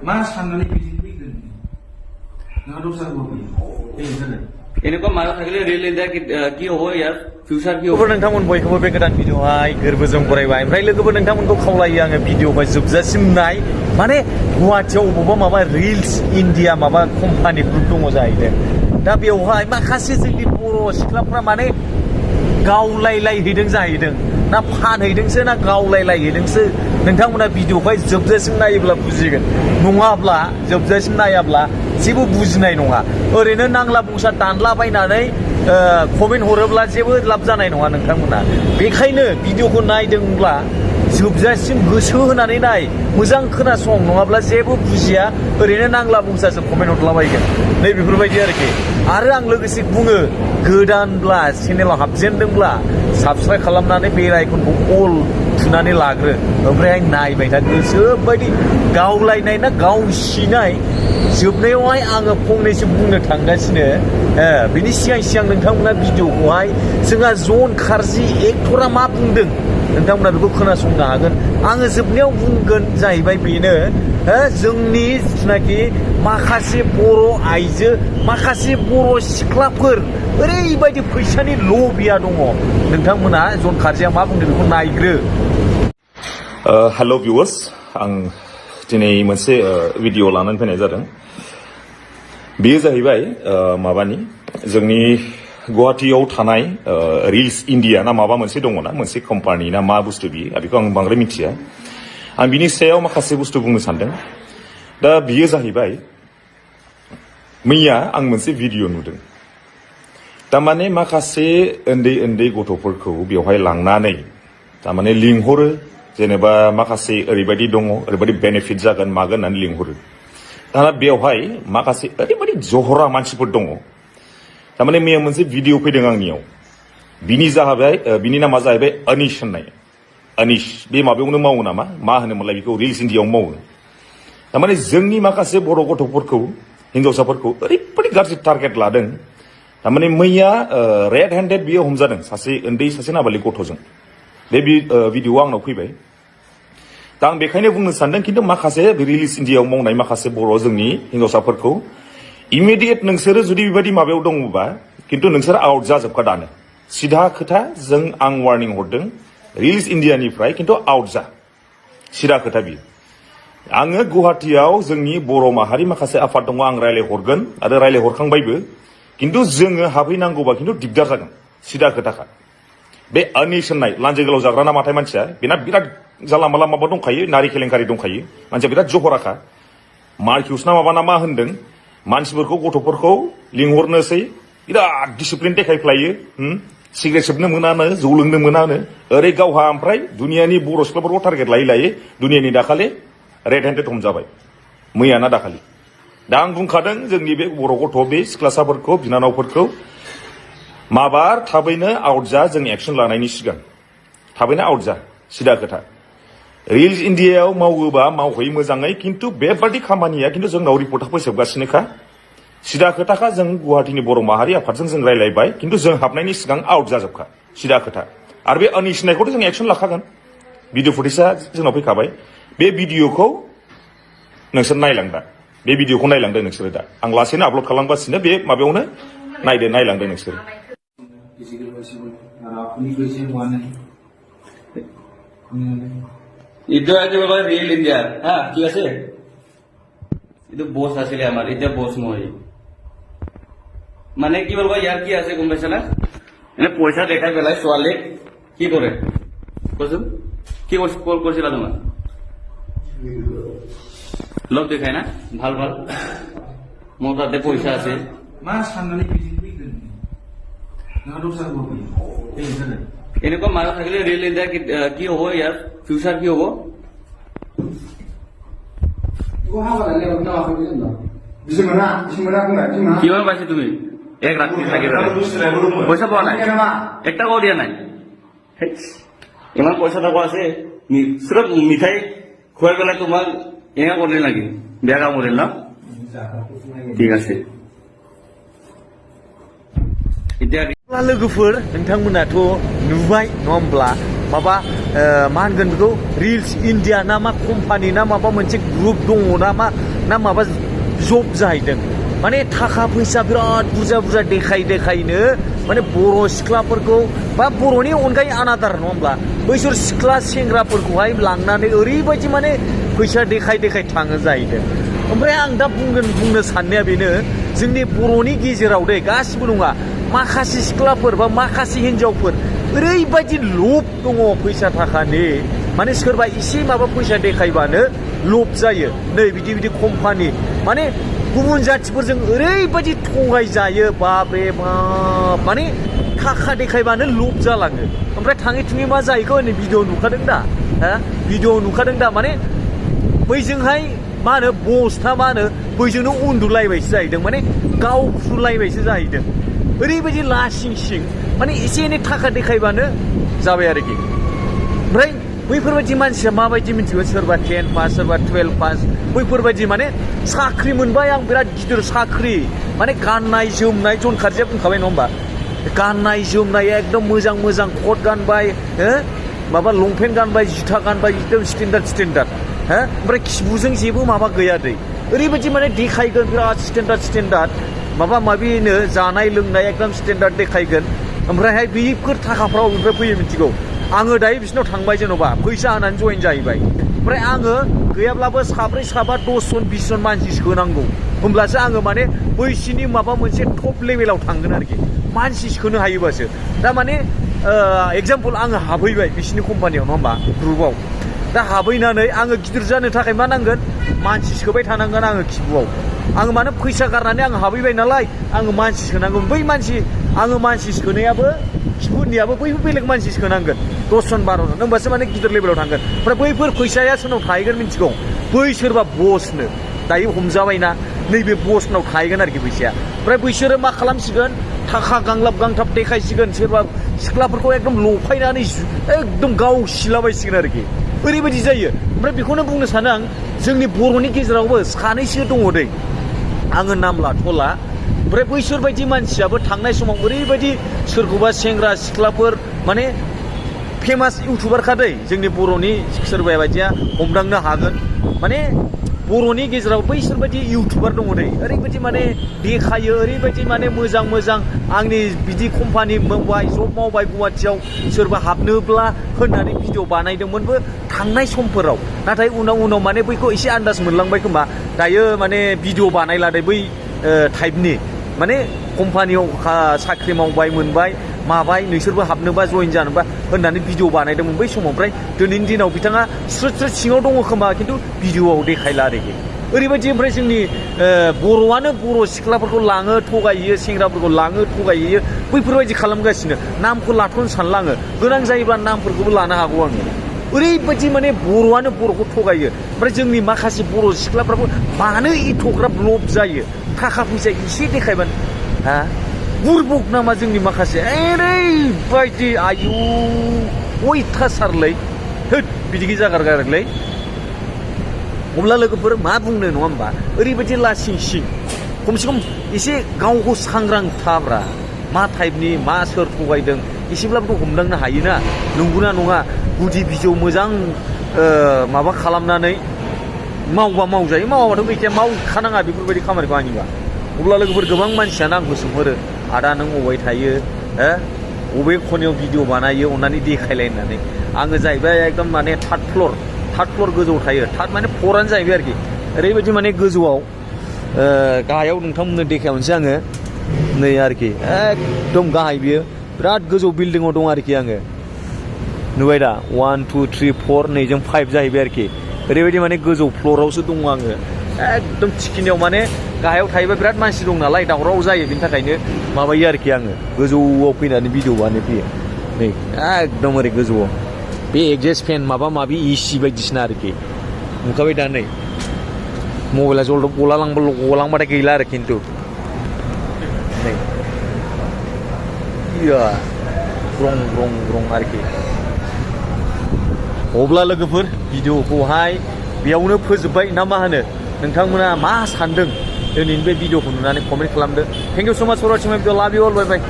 मा साननानै बिदि फैगोन नोंहा दस्रा होबाय এনেকুৱা মানুহ থাকিলে ৰিয়েল ইণ্ডিয়া কি হ'ব ইয়াৰ ফিউচাৰ কি হ'ব नोंथांमोन बयखौबो बे गोदान भिडिअ'आवहाय गोरबोजों बरायबाय ओमफ्राय लोगोफोर नोंथांमोनखौ खावलायो आङो भिडिअ'खौ जोबजासिम नाय माने गुवाहाटियाव अबावबा माबा रिल्स इन्डिया माबा कम्पानि ग्रुप दङ जाहैदों दा बेवहाय माखासे जोंनि बर' सिख्लाफ्रा माने गावलायलायहैदों जाहैदों ना फानहैदोंसो ना गावलायलायहैदोंसो नोंथांमोना भिडिअ'खौहाय जोबजासिम नायोब्ला बुजिगोन नङाब्ला जोबजासिम नायाब्ला जेबो बुजिनाय नङा ओरैनो नांला बुंसा दानलाबायनानै कमेन्ट हरोब्ला जेबो लाब जानाय नङा नोंथांमोना बेखायनो भिडिअ'खौ नायदोंब्ला जोबजासिम गोसो होनानै नाय मोजां खोनासं नङाब्ला जेबो बुजिया ओरैनो नांला बुंसासो कमेन्ट हरलाबायगोन नै बेफोरबायदि आरोखि आरो आं लोगोसे बुङो गोदानब्ला चेनेलाव हाबजेनदोंब्ला साबस्क्राइब खालामनानै बेल आइकनखौ अल थुनानै लाग्रो ओमफ्राय नायबाय था गोसोबायदि गावलायनाय ना गावसिनाय जोबनायावहाय आङो फंनैसो बुंनो थांगासिनो बिनि सिगां नोंथांमोना भिडिअ'खौहाय जोंहा जन खारजि एक्टरा मा बुंदों नोंथांमोना बेखौ खोनासंनो हागोन आङो जोबनायाव बुंगोन जाहैबाय बेनो जोंनि जिथुनाखि माखासे बर' आइजो माखासे बर' सिख्लाफोर ओरैबायदि फैसानि लबिया दङ नोंथांमोना जन खारजिया मा बुंदों बेखौ नायग्रो हेल' भिउवार्स आं दिनै मोनसे भिडिअ लानानै फैनाय जादों बेयो जाहैबाय माबानि जोंनि गुवाहाटियाव थानाय रिल्स इन्डिया ना माबा मोनसे दङ ना मोनसे कम्पानि ना मा बुस्थु बियो बेखौ आं बांद्राय मिथिया आं बिनि सायाव माखासे बुस्थु बुंनो सानदों दा बियो जाहैबाय मैया आं मोनसे भिडिअ नुदों थारमाने माखासे उन्दै उन्दै गथ'फोरखौ बेवहाय लांनानै थारमाने लिंहरो जेनेबा माखासे ओरैबायदि दङ ओरैबायदि बेनिफिट जागोन मागोन होननानै लिंहरो दाना बेवहाय माखासे ओरैबायदि जहरा मानसिफोर दङ थारमाने मैया मोनसे भिडिअ फैदों आंनियाव बिनि नामा जाहैबाय अनिश होननाय अनिश बे माबायावनो मावो नामा मा होनोमोनलाय बेखौ रिल्स इन्डियायाव मावो थारमाने जोंनि माखासे बर' गथ'फोरखौ हिन्जावसाफोरखौ ओरैबायदि गाज्रि टारगेट लादों थारमाने मैया रेड हेन्डेड बियो हमजादों सासे नाबालिग गथ'जों बे भिडिअआ आंनाव फैबाय दा आं बेखायनो बुंनो सानदों खिन्थु माखासे रिल्स इन्डियायाव मावनाय माखासे बर' जोंनि हिन्जावसाफोरखौ इमिडियेट नोंसोरो जुदि बेबायदि माबायाव दङबा खिन्थु नोंसोर आउट जाजोबखा दानो सिधा खोथा आं वार्निं हरदों रिल्स इन्डियानिफ्राय खिन्थु आउट जा सिधा खोथा बियो आङो गुवाहाटियाव जोंनि बर' माहारि माखासे आफाद दङ आं रायलायहरगोन आरो रायलायहरखांबायबो खिन्थु जोङो हाबहैनांगौबा खिन्थु दिगदार जागोन सिधा खोथाखा बे अनिश होननाय लान्जाय गोलाव जाग्रा ना माथाय मानसिया बेना बिराद जाला माला माबा दंखायो नारि केलेंकारि दंखायो मानसिया बिराद जहराखा मार्किउस ना माबा ना मा होनदों मानसिफोरखौ गथ'फोरखौ लिंहरनोसै बिराद डिसिप्लिन देखायफ्लायो सिगारेट सोबनो मोनानो जौ लोंनो मोनानो ओरै गावहा ओमफ्राय दुनियानि बर' सिख्लाफोरखौ टारगेट लायै दुनियानि दाखालि रेड हेन्डेड हमजाबाय मैया ना दाखालि दा आं बुंखादों जोंनि बे बर' गथ' बे सिख्लासाफोरखौ बिनानावफोरखौ माबार थाबैनो आउट जा जों एक्सन लानायनि सिगां थाबैनो आउट जा सिदा खोथा रिल्स इन्डियायाव मावोबा मावहै मोजाङै खिन्थु बेबादि खामानिया खिन्थु जोंनाव रिपर्टआ फैजोबगासिनोखा सिदा खोथाखा जों गुवाहाटिनि बर' माहारि आफादजों जों रायलायबाय खिन्थु जों हाबनायनि सिगां आउट जाजोबखा सिदा खोथा आरो बे अनिश होननायखौथ' जों एक्सन लाखागोन भिडिअ फुटेजआ जोंनाव फैखाबाय बे भिडिअखौ नोंसोर नायलांदा बे भिडिअखौ नायलांदो नोंसोरो दा आं लासैनो आपल'ड खालामगासिनो बे माबायावनो नायलांदो नोंसोरो এইটো একেবাৰে ৰিয়েল ইণ্ডিয়াৰ ঠিক আছে এইটো বছ আছিলে আমাৰ এতিয়া বছ নহয় মানে কি বলবা ইয়াৰ কি আছে গম পাইছা না এনে পইচা দেখাই পেলাই ছোৱালীক কি কৰে কচোন কি কল কৰিছিলা তোমাৰ লগ দেখাই না ভাল মোৰ তাতে পইচা আছে मा साननानै बिदि फैगोन नोंहा दस्रा होबाय এনেকুৱা মানুহ থাকিলে ৰিয়েল ইণ্ডিয়া কি হ'ব ইয়াৰ ফিউচাৰ কি হ'ব কিমান পাইছে তুমি এক ৰাতি থাকি পইচা পোৱা নাই এক টকাও দিয়া নাই ইমান পইচা টকা আছে চিৰফ মিঠাই খুৱাই পেলাই তোমাক এনে কৰিল নেকি বেয়া কাম কৰিল ন ঠিক আছে लोगोफोर नोंथांमोनाथ' नुबाय नङा होमब्ला माबा मा होनगोन बेखौ रिल्स इन्डिया ना मा कम्पानि ना माबा मोनसे ग्रुप दङ ना मा ना माबा जब जाहैदों माने थाखा फैसा बिराद बुरजा बुरजा देखायनो माने बर' सिख्लाफोरखौ बा बर'नि अनगायै आनादार नङा होमब्ला बैसोर सिख्ला सेंग्राफोरखौहाय लांनानै ओरैबायदि माने फैसा देखाय थाङो जाहैदों ओमफ्राय आं दा बुंनो साननाया बेनो जोंनि बर'नि गेजेराव दे गासिबो नङा माखासे सिख्लाफोर बा माखासे हिन्जावफोर ओरैबायदि लब दङ फैसा थाखानि माने सोरबा एसे माबा फैसा देखायबानो लब जायो नै बिदि कम्पानि माने गुबुन जाथिफोरजों ओरैबायदि थगायजायो बाप रे बाप माने थाखा देखायबानो लब जालाङो ओमफ्राय थाङै थुङै मा जाहैखो नै भिडिअ नुखादों दा भिडिअ नुखादों दा माने बैजोंहाय मा होनो बसना मा होनो बैजोंनो उन्दुलायबायसो जाहैदों माने गावफ्रुलायबायसो जाहैदों ओरैबायदि लासिं सिं माने एसे एनै थाखा देखायबानो जाबाय आरोखि ओमफ्राय बैफोरबायदि मानसिया माबायदि मिथिगौ सोरबा 10 पास सोरबा 12 पास बैफोरबायदि माने साख्रि मोनबाय आं बिराद गिदिर साख्रि माने गाननाय जोमनाय जन खारजिया बुंखाबाय नङा होमबा गाननाय जोमनाय एकदम मोजां कोट गानबाय माबा लंपेन्ट गानबाय जुथा गानबाय एकदम स्टेन्डार्ड ओमफ्राय खिबुजों जेबो माबा गैया दै ओरैबायदि माने देखायगोन बिराद स्टेन्डार्ड माबा माबिनो जानाय लोंनाय एकदम स्टेन्डार्ड देखायगोन ओमफ्रायहाय बेफोर थाखाफ्राव बेनिफ्राय फैयो मिथिगौ आङो दायो बिसिनाव थांबाय जेन'बा फैसा होनानै जइन जाहैबाय ओमफ्राय आङो गैयाब्लाबो 7 7 10 जन 20 जन मानसि सोनांगौ होमब्लासो आङो माने बैसिनि माबा मोनसे टप लेभेलाव थांगोन आरोखि मानसि सोनो हायोबासो दा माने एगजाम्पल आङो हाबहैबाय बिसिनि कम्पानियाव नङा होमबा ग्रुपआव दा हाबहैनानै आङो गिदिर जानो थाखाय मा नांगोन मानसि सोबाय थानांगोन आङो खिबुआव आङो मानो फैसा गारनानै आङो हाबहैबाय नालाय आङो मानसि सोनांगोन बै आङो मानसि सोनायाबो खिबुनियाबो बैबो बेलेग मानसि सोनांगोन 10 जन 12 जन होमबासो माने गिदिर लेभेलाव थांगोन ओमफ्राय बैफोर फैसाया सोरनाव थाहैगोन मिथिगौ बै सोरबा बसनो दायो हमजाबायना नैबे बसनाव थाहैगोन आरोखि फैसाया ओमफ्राय बैसोरो मा खालामसिगोन थाखा गांलाब देखायसिगोन सोरबा सिख्लाफोरखौ एकदम लफायनानै एकदम गावसिलाबायसिगोन आरोखि ओरैबायदि जायो ओमफ्राय बेखौनो बुंनो सानो आं जोंनि बर'नि गेजेरावबो सानैसो दङ दै आङो नाम लाथ'ला ओमफ्राय बैसोर बायदि मानसियाबो थांनाय समाव ओरैबायदि सोरखौबा सेंग्रा सिख्लाफोर माने फेमास इउटुबारखा दै जोंनि बर'नि सोरबा बायदिया हमदांनो हागोन माने बर'नि गेजेराव बैसोर बायदि इउटुबार दङ दै ओरैबायदि माने देखायो ओरैबायदि माने मोजां आंनि बिदि कम्पानि मावबाय जब मावबाय गुवाहाटियाव सोरबा हाबनोब्ला होननानै भिडिअ बानायदोंमोनबो थांनाय समफोराव नाथाय उनाव माने बैखौ एसे आन्दाज मोनलांबाय खोमा दायो माने भिडिअ बानायलादे बै टाइपनि माने कम्पानियाव साख्रि मावबाय मोनबाय माबाय नोंसोरबो हाबनोबा जइन जानोबा होननानै भिडिअ बानायदोंमोन बै समाव ओमफ्राय दिनैनि दिनाव बिथाङा स्रोद सिङाव दङ खोमा खिन्थु भिडिअआव देखायला आरोखि ओरैबायदि ओमफ्राय जोंनि बर'आनो बर' सिख्लाफोरखौ लाङो थगायहैयो सेंग्राफोरखौ लाङो थगायहैयो बैफोरबायदि खालामगासिनो नामखौ लाथ'नो सानला आङो गोनां जायोब्ला नामफोरखौबो लानो हागौ आङो ओरैबायदि माने बर'आनो बर'खौ थगायो ओमफ्राय जोंनि माखासे बर' सिख्लाफ्राबो मानो एथ'ग्राब लब जायो थाखा फैसा एसे देखायबानो बुरबक नामा जोंनि माखासे ओरैबायदि आयु अयथासारलै होद बिदि जागारगारलै अब्ला लोगोफोर मा बुंनो नङा होमबा ओरैबायदि लासिं सिं खमसे खम एसे गावखौ सांग्रां थाब्रा मा टाइपनि मा सोर थगायदों एसेब्लाबोथ' हमदांनो हायोना नंगौना नङा गुदि बिजौ मोजां माबा खालामनानै मावबा मावजायो मावाबाथ' गैखाया मावखानाङा बेफोरबायदि खामानिखौ आंनिबा अब्ला लोगोफोर गोबां मानसियानो आंखौ सोंहरो आदा नों अबाय थायो अबे खनायाव भिडिअ बानायो अननानै देखायलाय होननानै आङो जाहैबाय एकदम माने थार्ड फ्लर गोजौआव थायो थार्ड माने फ्लरानो जाहैबाय आरोखि ओरैबायदि माने गोजौआव गाहायाव नोंथांमोननो देखायहरनोसै आङो नै आरोखि एकदम गाहाय बियो बिराद गोजौ बिल्डिङाव दं आरोखि आङो नुबाय दा 1 2 3 4 नैजों 5 जाहैबाय आरोखि ओरैबायदि माने गोजौ फ्लरावसो दङ आङो एकदम थिखिनियाव माने गाहायाव थायोबा बिराद मानसि दं नालाय दावराव जायो बिनि थाखायनो माबायो आरोखि आङो गोजौआव फैनानै भिडिअ बानायफैयो नै एकदम ओरै गोजौआव बे एगजेस्ट फेन माबा माबि एसि बायदिसिना आरोखि नुखाबाय दा नै मबाइला जलदब गलांबाथाय गैला आरो खिन्थु नै ग्रं आरोखि अब्ला लोगोफोर भिडिअखौहाय बेयावनो फोजोबबाय ना मा होनो नोंथांमोना मा सानदों दिनैनि बे भिडिअखौ नुनानै कमेन्ट खालामदो थेंक इउ सो माच फर वाचिं माय भिडिअ लाभ इउ अल बाय बाय